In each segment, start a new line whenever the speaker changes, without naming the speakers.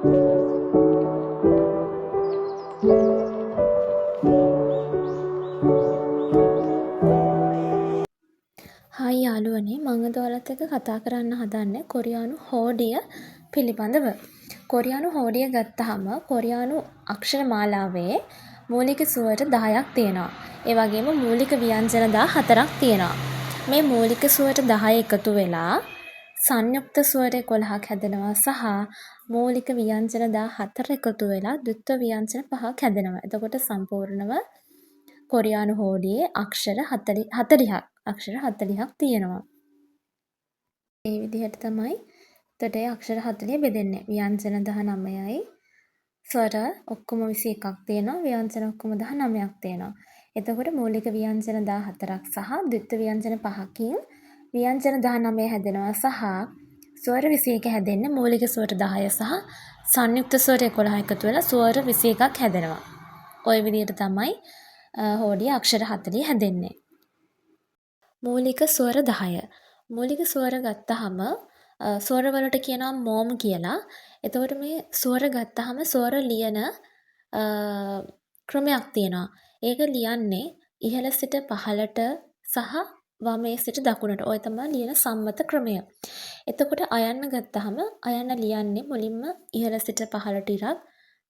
Hi යාළුවනේ, මම අද ඔයාලත් එක්ක කතා කරන්න හදන්නේ කොරියානු හෝඩිය පිළිබඳව. කොරියානු හෝඩිය ගත්තහම කොරියානු අක්ෂර මාලාවේ මූලික ස්වර 10ක් තියෙනවා. ඒ වගේම මූලික ව්‍යංජන 14ක් තියෙනවා. මේ මූලික ස්වර 10 එකතු වෙලා සංයුක්ත ස්වර 11ක් හැදෙනවා සහ මූලික ව්‍යංජන 14 එකතු වෙලා ද්විත්ව ව්‍යංජන 5ක් හැදෙනවා. එතකොට සම්පූර්ණව කොරියානු හෝඩියේ අක්ෂර 40ක් තියෙනවා. මේ විදිහට තමයි එතකොට අක්ෂර 40 බෙදෙන්නේ. ව්‍යංජන 19යි. ස්වර ඔක්කොම 21ක් තියෙනවා. ව්‍යංජන ඔක්කොම 19ක් තියෙනවා. එතකොට මූලික ව්‍යංජන 14ක් සහ ද්විත්ව ව්‍යංජන 5කින් ව්‍යංජන 19 හැදෙනවා සහ ස්වර 21 හැදෙන්නේ මූලික ස්වර 10 සහ සංයුක්ත ස්වර 11 එකතු වෙලා ස්වර 21ක් හැදෙනවා. ওই විදිහට තමයි හෝඩිය අක්ෂර 40 හැදෙන්නේ. මූලික ස්වර 10. මූලික ස්වර ගත්තහම ස්වර වලට කියනවා මෝම් කියලා. එතකොට මේ ස්වර ගත්තහම ස්වර ලියන ක්‍රමයක් තියෙනවා. ඒක ලියන්නේ ඉහළ සිට පහළට සහ වමේ සිට දකුණට. ඔය තමයි ලියන සම්මත ක්‍රමය. එතකොට අයන්න ගත්තහම අයන්න ලියන්නේ මුලින්ම ඉහළ සිට පහළට ඉරක්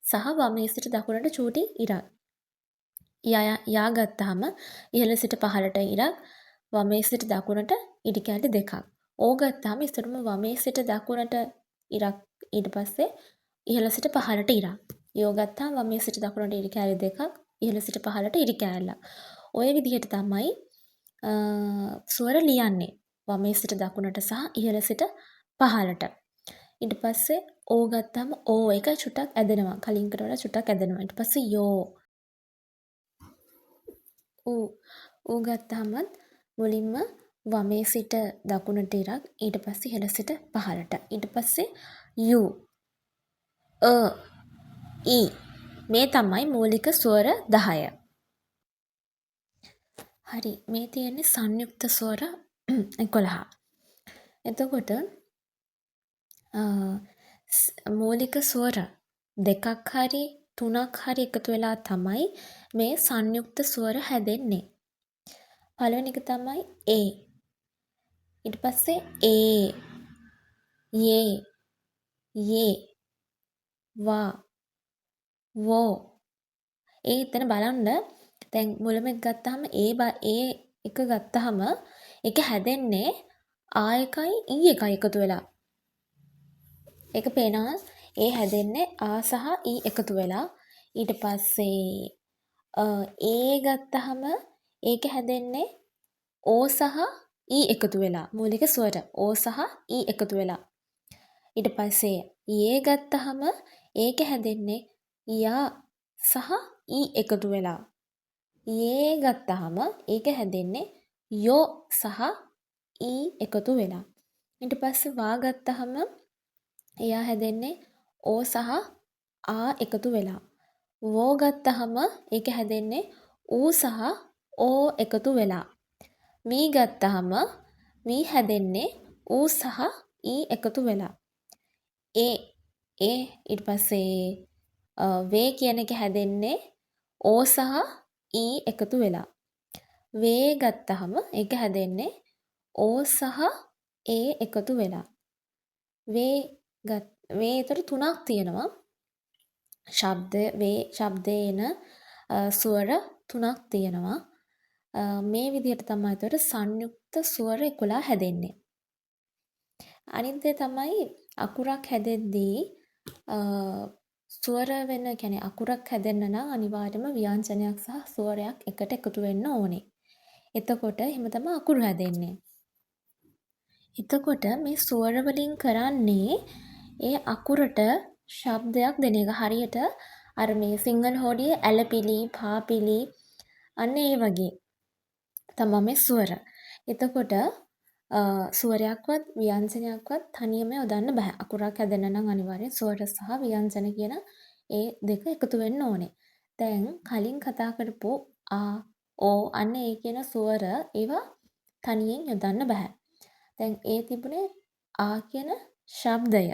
සහ වමේ සිට දකුණට චූටි ඉරක්. යා ගත්තහම ඉහළ සිට පහළට ඉරක් වමේ සිට දකුණට ඉරි කැලි දෙකක්. ඕ ගත්තාම ඉස්සරම වමේ සිට දකුණට ඉරක් ඊට පස්සේ ඉහළ සිට පහළට ඉරක්. යෝ ගත්තාම වමේ සිට දකුණට ඉරි කැලි දෙකක් ඉහළ සිට පහළට ඉරි කැලක්. ඔය විදිහට තමයි ස්වර ලියන්නේ. වමේ සිට දකුණට සහ ඉහළ සිට පහළට. ඊට පස්සේ ඕ ගත්තාම ඕ එක චුට්ටක් ඇදෙනවා. කලින්කට වඩා චුට්ටක් ඇදෙනවා. ඊට පස්සේ යෝ ඌ ගත්තාම මුලින්ම වමේ සිට දකුණට ඉරක් ඊට පස්සේ ඉහළ සිට පහළට ඊට පස්සේ යු ඊ මේ තමයි මූලික ස්වර 10. හරි මේ තියෙන්නේ සංයුක්ත ස්වර 11. එතකොට මූලික ස්වර දෙකක් හරි තුනක් හරි එකතු වෙලා තමයි මේ සංයුක්ත ස්වර හැදෙන්නේ. පළවෙනි එක තමයි ඒ. ඊට පස්සේ ඒ යේ යේ වා වෝ. ඒ එතන බලන්න දැන් මුලම එක ගත්තාම ඒ එක ගත්තාම ඒක හැදෙන්නේ ආ එකයි ඊ එකයි එකතු වෙලා. ඒක පේනවා ඒ හැදෙන්නේ ආ සහ ඊ එකතු වෙලා. ඊට පස්සේ ඒ ගත්තාම ඒක හැදෙන්නේ ඕ සහ ඊ එකතු වෙලා. මූලික ස්වර ඕ සහ ඊ එකතු වෙලා. ඊට පස්සේ යේ ගත්තාම ඒක හැදෙන්නේ යා සහ ඊ එකතු වෙලා. යේ ගත්තාම ඒක හැදෙන්නේ යෝ සහ ඊ එකතු වෙලා. ඊට පස්සේ වා ගත්තාම එයා හැදෙන්නේ ඕ සහ ආ එකතු වෙලා. වෝ ගත්තාම ඒක හැදෙන්නේ ඌ සහ ඕ එකතු වෙලා. වී ගත්තාම වී හැදෙන්නේ ඌ සහ ඊ එකතු වෙලා. ඒ ඊට පස්සේ වේ කියන එක හැදෙන්නේ ඕ සහ ඊ එකතු වෙලා. වේ ගත්තහම ඒක හැදෙන්නේ ඕ සහ ඒ එකතු වෙලා. වේ ඒතර තුනක් තියෙනවා. ශබ්දේ එන ස්වර තුනක් තියෙනවා. මේ විදිහට තමයි ඒතර සංයුක්ත ස්වර 11 හැදෙන්නේ. අනිත් දේ තමයි අකුරක් හැදෙද්දී ස්වර වෙන කියන්නේ අකුරක් හැදෙන්න නම් අනිවාර්යයෙන්ම ව්‍යංජනයක් සහ ස්වරයක් එකට එකතු වෙන්න ඕනේ. එතකොට එහෙම තමයි අකුරු හැදෙන්නේ. එතකොට මේ ස්වර වලින් කරන්නේ ඒ අකුරට ශබ්දයක් දෙන එක. හරියට අර මේ සිංහල හෝඩියේ ඇලපිලි, පාපිලි අන්න ඒ වගේ තමයි මේ ස්වර. එතකොට ස්වරයක්වත් ව්‍යංජනයක්වත් තනියම යොදන්න බෑ. අකුරක් හැදෙන්න නම් අනිවාර්යෙන් ස්වර සහ ව්‍යංජන කියන ඒ දෙක එකතු වෙන්න ඕනේ. දැන් කලින් කතා කරපු ආ, ඕ අන්න ඒ කියන ස්වර ඒවා තනියෙන් යොදන්න බෑ. දැන් ඒ තිබුණේ ආ කියන ශබ්දය.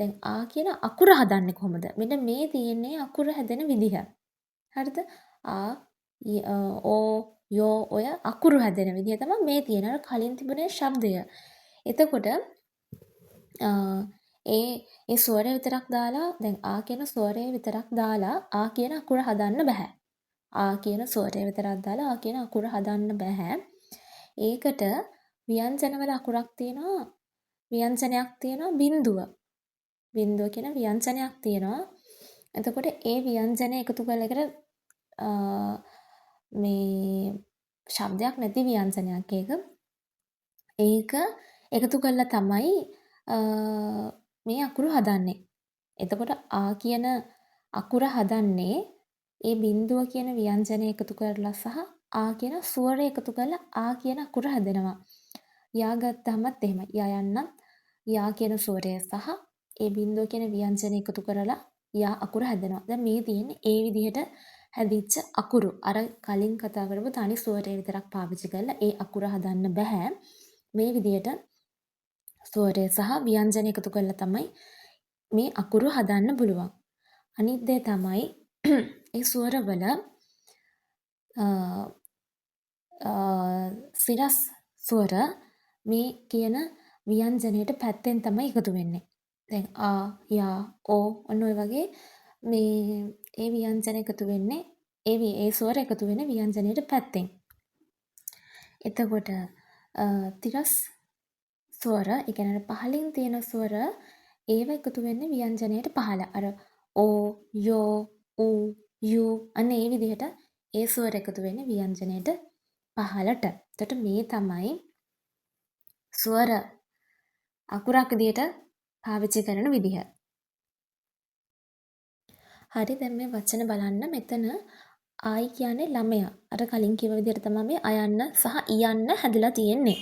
දැන් ආ කියන අකුර හදන්නේ කොහොමද? මෙන්න මේ තියෙන්නේ අකුර හැදෙන විදිහ. හරිද? ආ ඕ යෝ ඔය අකුරු හැදෙන විදිහ තමයි මේ තියෙන. අර කලින් තිබුණේ ශබ්දය. එතකොට ඒ ස්වරය විතරක් දාලා දැන් ආ කියන ස්වරය විතරක් දාලා ආ කියන අකුර හදන්න බෑ. ආ කියන ස්වරය විතරක් දාලා ආ කියන අකුර හදන්න බෑ. ඒකට ව්‍යංජනවල අකුරක් තියෙනවා. ව්‍යංජනයක් තියෙනවා බිඳුව. බිඳුව කියන ව්‍යංජනයක් තියෙනවා. එතකොට ඒ ව්‍යංජනය එකතු කරලා එකට මේ ශබ්දයක් නැති ව්‍යංජනයක් ඒක. ඒක එකතු කරලා තමයි මේ අකුරු හදන්නේ. එතකොට ආ කියන අකුර හදන්නේ ඒ බිඳුව කියන ව්‍යංජනය එකතු කරලා සහ ආ කියන ස්වරය එකතු කරලා ආ කියන අකුර හැදෙනවා. යා ගත්තහමත් එහෙමයි. යා යන්නම් යා කියන ස්වරය සහ ඒ බිඳුව කියන ව්‍යංජනය එකතු කරලා යා අකුර හැදෙනවා. දැන් මේ තියෙන්නේ ඒ විදිහට හැදිච්ච අකුරු. අර කලින් කතා කරපු තනි ස්වරය විතරක් පාවිච්චි කරලා ඒ අකුර හදන්න බෑ. මේ විදිහට ස්වරය සහ ව්‍යංජන එකතු කරලා තමයි මේ අකුරු හදන්න පුළුවන්. අනිත් දේ තමයි ඒ ස්වරවල සිරස් ස්වර මේ කියන ව්‍යංජනයට පැත්තෙන් තමයි එකතු වෙන්නේ. දැන් ආ යා ඕ ඔන්න ඔය වගේ මේ ඒ ව්‍යංජන එකතු වෙන්නේ ඒ ස්වර එකතු වෙන ව්‍යංජනයට පැත්තෙන්. එතකොට තිරස් ස්වර ඒ කියන්නේ පහලින් තියෙන ස්වර ඒව එකතු වෙන්නේ ව්‍යංජනයට පහළ. අර ඕ යෝ ඌ යු අන්න ඒ විදිහට ඒ ස්වර එකතු වෙන්නේ ව්‍යංජනයට පහළට. එතකොට මේ තමයි ස්වර අකුරක් විදිහට පාවිච්චි කරන විදිහ. හරි දැන් මේ වචන බලන්න මෙතන ආයි කියන්නේ ළමයා. අර කලින් කිව්ව විදිහට තමයි මේ අයන්න සහ ඉයන්න හැදලා තියෙන්නේ.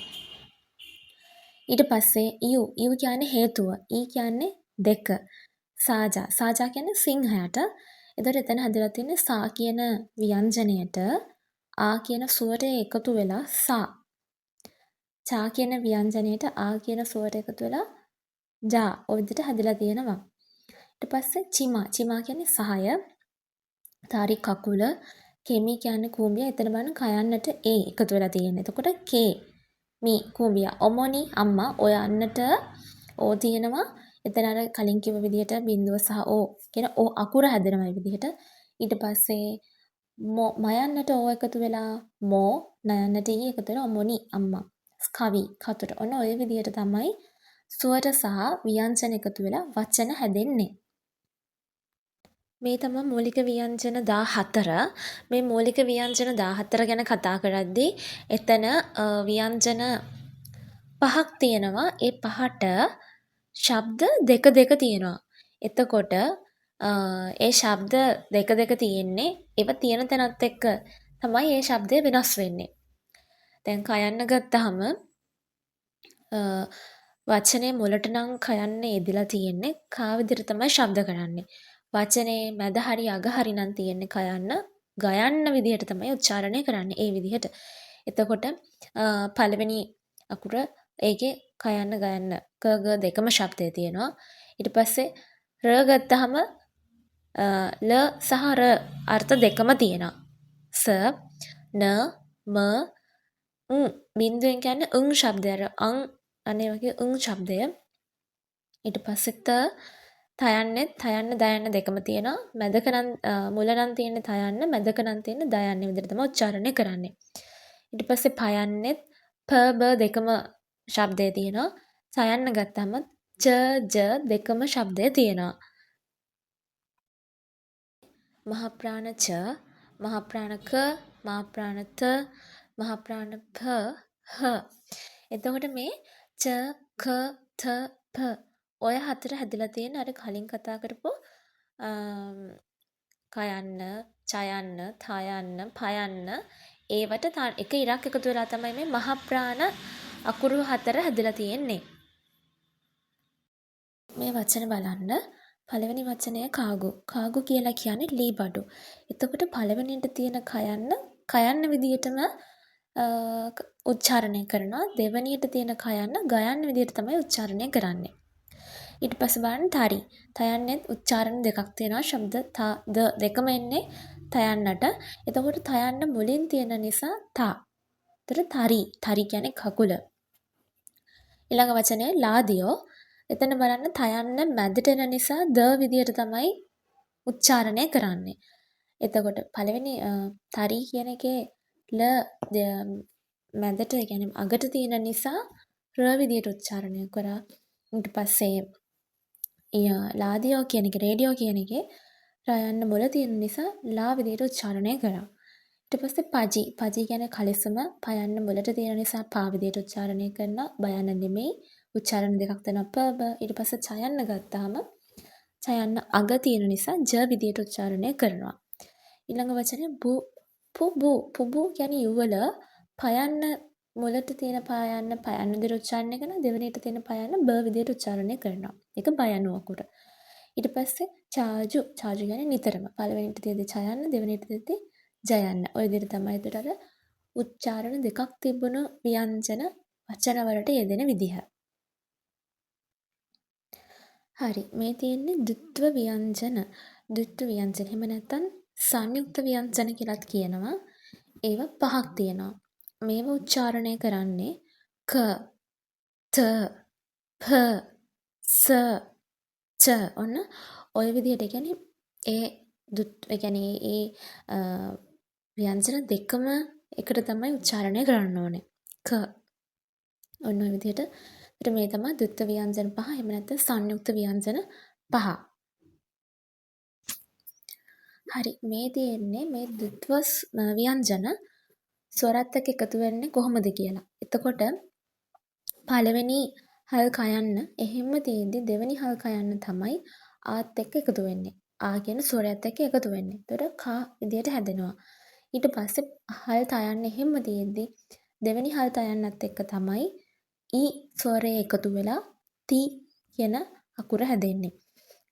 ඊට පස්සේ යු කියන්නේ හේතුව. ඊ කියන්නේ දෙක. සාජා කියන්නේ සිංහයට. එතකොට එතන හැදලා තියෙන්නේ සා කියන ව්‍යංජනයට ආ කියන ස්වරය එකතු වෙලා සා. චා කියන ව්‍යංජනයට ආ කියන ස්වරය එකතු වෙලා ජා. ඔය විදිහට හැදලා තියෙනවා. ඊට පස්සේ චිමා කියන්නේ සහය. තාරි කකුල. කෙමි කියන්නේ කූඹිය. එතන බලන්න කයන්නට ඒ එකතු වෙලා තියෙන්නේ. එතකොට කේ මී කූඹිය. ඔමොනි අම්මා. ඔය අන්නට ඕ තියෙනවා. එතන අර කලින් කිව්ව විදිහට බිඳුව සහ ඕ කියන ඕ අකුර හැදෙනවා මේ විදිහට. ඊට පස්සේ මයන්නට ඕ එකතු වෙලා මෝ නයන්නට ඊ එකතු වෙලා ඔමොනි අම්මා. කවි කතුට. ඔන්න ඔය විදිහට තමයි ස්වර සහ ව්‍යංජන එකතු වෙලා වචන හැදෙන්නේ. මේ තමයි මූලික ව්‍යංජන 14. මේ මූලික ව්‍යංජන 14 ගැන කතා කරද්දී එතන ව්‍යංජන පහක් තියෙනවා. ඒ පහට ශබ්ද දෙක තියෙනවා. එතකොට ඒ ශබ්ද දෙක තියෙන්නේ ඒව තියෙන තැනත් එක්ක තමයි ඒ ශබ්දය වෙනස් වෙන්නේ. දැන් කයන්න ගත්තාම වචනේ මුලට නම් කයන්න යෙදලා තියෙන්නේ කා විදිහට තමයි ශබ්ද කරන්නේ. වචනේ මැද හරි අග හරි නම් තියෙන්නේ කයන්න ගයන්න විදිහට තමයි උච්චාරණය කරන්නේ ඒ විදිහට. එතකොට පළවෙනි අකුර ඒකේ කයන්න ගයන්න ක ග දෙකම ශබ්දය තියෙනවා. ඊට පස්සේ ර ගත්තාම ල සහ ර අර්ථ දෙකම තියෙනවා. ස න ම බින්දුවෙන් කියන්නේ උං ශබ්දය. අං අනේ වගේ උං ශබ්දය. ඊට පස්සේ තයන්නෙත් තයන්න දයන්න දෙකම තියෙනවා. මැදක නම් මුල නම් තියෙන්නේ තයන්න මැදක නම් තියෙන්නේ දයන්න විදිහට තමයි උච්චාරණය කරන්නේ. ඊට පස්සේ පයන්නෙත් ප බ දෙකම ශබ්දය තියෙනවා. සයන්න ගත්තාම ච ජ දෙකම ශබ්දය තියෙනවා. මහ ප්‍රාණ ච මහ ප්‍රාණ ක මහ ප්‍රාණ ත මහ ප්‍රාණ ප හ. එතකොට මේ ච ක ත ප ඔය හතර හැදලා තියෙන අර කලින් කතා කරපු කයන්න, චයන්න, තයන්න, පයන්න ඒවට එක ඉරක් එකතු වෙලා තමයි මේ මහ ප්‍රාණ අකුරු හතර හැදලා තියෙන්නේ. මේ වචන බලන්න. පළවෙනි වචනය කාගු. කාගු කියලා කියන්නේ ලී බඩු. එතකොට පළවෙනියට තියෙන කයන්න විදිහටම උච්චාරණය කරනවා. දෙවැනියට තියෙන කයන්න ගයන්න විදිහට තමයි උච්චාරණය කරන්නේ. ඊට පස්සේ බලන්න තරි. තයන්නෙත් උච්චාරණ දෙකක් තියෙනවා. ශබ්ද ත ද දෙකම එන්නේ තයන්නට. එතකොට තයන්න මුලින් තියෙන නිසා තා. ඒතර තරි. තරි කියන්නේ කකුල. ඊළඟ වචනේ ලාදියෝ. එතන බලන්න තයන්න මැදට එන නිසා ද විදියට තමයි උච්චාරණය කරන්නේ. එතකොට පළවෙනි තරි කියන එකේ ල මැදට කියන්නේ අගට තියෙන නිසා ර විදියට උච්චාරණය කරා. ඊට පස්සේ ලාදියෝ කියන එක රේඩියෝ කියන එකේ රයන්න මුල තියෙන නිසා ලා විදියට උච්චාරණය කරා. ඊට පස්සේ පජි. පජි කියන්නේ කලිසම පයන්න මුලට තියෙන නිසා පා විදියට උච්චාරණය කරනවා. බයන්න නෙමෙයි. උච්චාරණ දෙකක් තියෙනවා ප බ. ඊට පස්සේ චයන්න ගත්තාම චයන්න අග තියෙන නිසා ජ විදියට උච්චාරණය කරනවා. ඊළඟ වචනේ බු පුබු. පුබු කියන්නේ යුවල පයන්න මුලට තියෙන පයන්න විදියට උච්චාරණය කරනවා. දෙවෙනියට තියෙන පයන්න බ විදියට උච්චාරණය කරනවා. ඒක බයන්න වකුර. ඊට පස්සේ චාජු. චාජු කියන්නේ නිතරම. පළවෙනියට තියෙද්දි චයන්න, දෙවෙනියට තියෙද්දි ජයන්න. ඔය විදිහට තමයි එතකොට අර උච්චාරණ දෙකක් තිබුණු ව්‍යංජන වචන වලට යෙදෙන විදිහ. හරි. මේ තියෙන්නේ ද්විත්ව ව්‍යංජන. ද්විත්ව ව්‍යංජන. එහෙම නැත්නම් සංයුක්ත ව්‍යංජන කියලාත් කියනවා. ඒවා පහක් තියෙනවා. මේව උච්චාරණය කරන්නේ ක, ත, ප, ස, ච. ඔන්න ඔය විදිහට කියන්නේ ඒ කියන්නේ ඒ ව්‍යංජන දෙකම එකට තමයි උච්චාරණය කරන්න ඕනේ. ක. ඔන්න ඔය විදිහට. ඒත් මේ තමයි ද්විත්ව ව්‍යංජන පහ. එහෙම නැත්නම් සංයුක්ත ව්‍යංජන පහ. හරි. මේ තියෙන්නේ මේ ද්විත්ව ව්‍යංජන ස්වරත් එක්ක එකතු වෙන්නේ කොහොමද කියලා. එතකොට පළවෙනි හල් කයන්න එහෙම තියෙද්දි දෙවෙනි හල් කයන්න තමයි ආත් එක්ක එකතු වෙන්නේ. ආ කියන ස්වරයත් එක්ක එකතු වෙන්නේ. ඒතර කා විදියට හැදෙනවා. ඊට පස්සේ හල් තයන්න එහෙම තියෙද්දි දෙවෙනි හල් තයන්නත් එක්ක තමයි ඊ ස්වරය එකතු වෙලා ති කියන අකුර හැදෙන්නේ.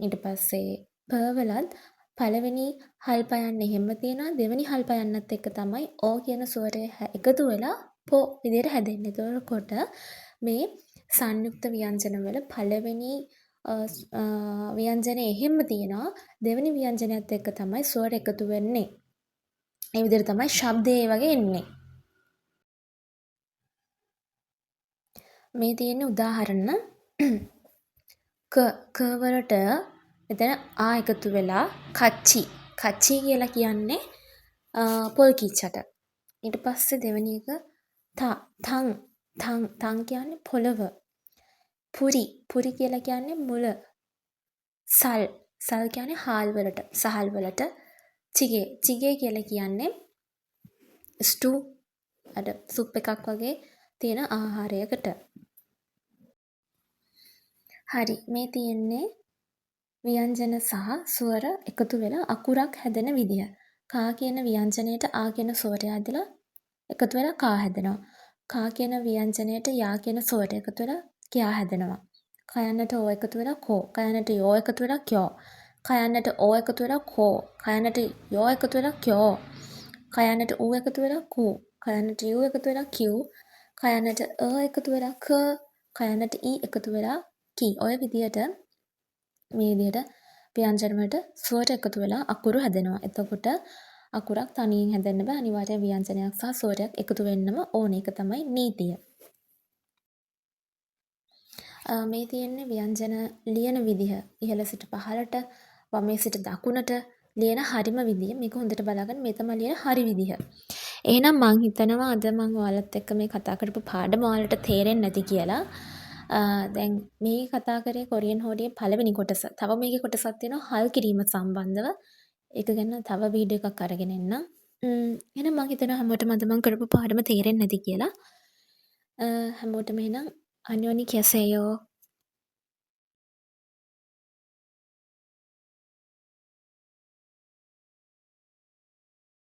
ඊට පස්සේ ප වලත් පළවෙනි හල් පයන්න එහෙම තියෙනවා. දෙවෙනි හල් පයන්නත් එක්ක තමයි ඕ කියන ස්වරය එකතු වෙලා පො විදියට හැදෙන්නේ. එතකොට මේ සංයුක්ත ව්‍යංජන වල පළවෙනි ව්‍යංජනේ එහෙම තියෙනවා. දෙවෙනි ව්‍යංජනයත් එක්ක තමයි ස්වර එකතු වෙන්නේ. ඒ විදිහට තමයි ශබ්දේ වගේ එන්නේ. මේ තියෙන උදාහරණ ක වලට මෙතන ආ එකතු වෙලා කච්චි. කච්චි කියලා කියන්නේ පොල් කිච්චට. ඊට පස්සේ දෙවෙනි එක තං කියන්නේ පොළව. පුරි කියලා කියන්නේ මුල. සල් කියන්නේ හාල් වලට, සහල් වලට. චිගේ කියලා කියන්නේ ස්ටූ අර සුප් එකක් වගේ තියෙන ආහාරයකට. හරි. මේ තියෙන්නේ ව්‍යංජන සහ ස්වර එකතු වෙලා අකුරක් හැදෙන විදිය. කා කියන ව්‍යංජනයට ආ කියන ස්වරය ඇදලා එකතු වෙලා කා හැදෙනවා. කා කියන ව්‍යංජනයට යා කියන ස්වරය එකතු වෙලා කියා හැදෙනවා. කයන්නට ඕ එකතු වෙලා කෝ. කයන්නට යෝ එකතු වෙලා කියෝ. කයන්නට ඕ එකතු වෙලා කෝ. කයන්නට යෝ එකතු වෙලා කියෝ. කයන්නට ඌ එකතු වෙලා කූ. කයන්නට යූ එකතු වෙලා කියූ. කයන්නට එකතු වෙලා ක. කයන්නට ඊ එකතු වෙලා කී. ඔය විදියට මේ විදියට ව්‍යංජන වලට ස්වර එකතු වෙලා අකුරු හැදෙනවා. එතකොට අකුරක් තනියෙන් හැදෙන්න බෑ. අනිවාර්යයෙන් ව්‍යංජනයක් සහ ස්වරයක් එකතු වෙන්නම ඕනේ. ඒක තමයි නීතිය. මේ තියෙන්නේ ව්‍යංජන ලියන විදිහ. ඉහළ සිට පහළට, වමේ සිට දකුණට ලියන හරිම විදිය. මේක හොඳට බලාගන්න. මේ තමයි ලියන හරි විදිහ. එහෙනම් මං හිතනවා අද මං ඔයාලත් එක්ක මේ කතා කරපු පාඩම ඔයාලට තේරෙන්නේ නැති කියලා. දැන් මේ කතා කරේ කොරියන් හෝඩියේ පළවෙනි කොටස. තව මේකේ කොටසක් තියෙනවා හල් කිරීම සම්බන්ධව. ඒක ගැන තව වීඩියෝ එකක් අරගෙන එන්නම්. එහෙනම් මං හිතනවා හැමෝටම අද මං කරපු පාඩම තේරෙන්නේ නැති කියලා. හැමෝටම එහෙනම් අන්‍යෝන්‍ය කෙසේයෝ